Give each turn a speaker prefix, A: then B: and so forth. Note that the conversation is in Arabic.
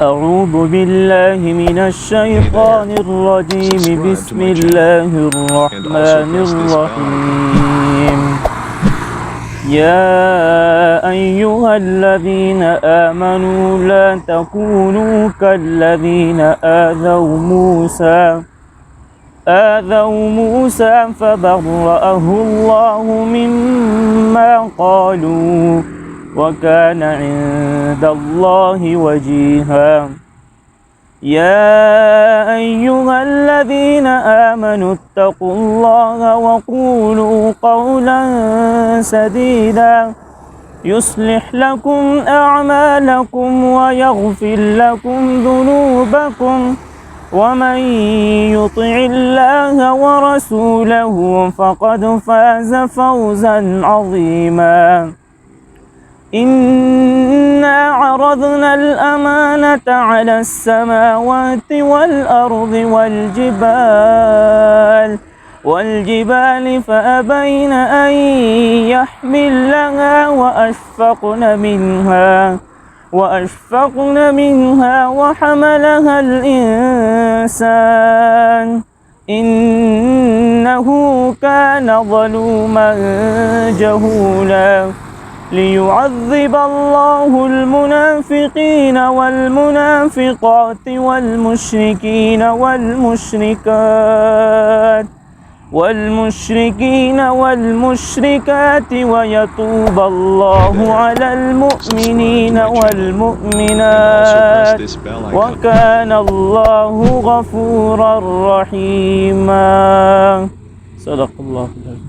A: أعوذ بالله من الشيطان الرجيم. بسم الله الرحمن الرحيم. يا أيها الذين آمنوا لا تكونوا كالذين آذوا موسى فبرأه الله مما قالوا وكان عند الله وجيها. يا أيها الذين آمنوا اتقوا الله وقولوا قولا سديدا يصلح لكم أعمالكم ويغفر لكم ذنوبكم ومن يطع الله ورسوله فقد فاز فوزا عظيما. إنا عرضنا الأمانة على السماوات والأرض والجبال فأبين أن يحملنها وأشفقن منها وحملها الإنسان إنه كان ظلوما جهولا. ليعذب الله المنافقين والمنافقات والمشركين والمشركات ويتوب الله على المؤمنين والمؤمنات وكان الله غفورا رحيما. صدق الله العظيم.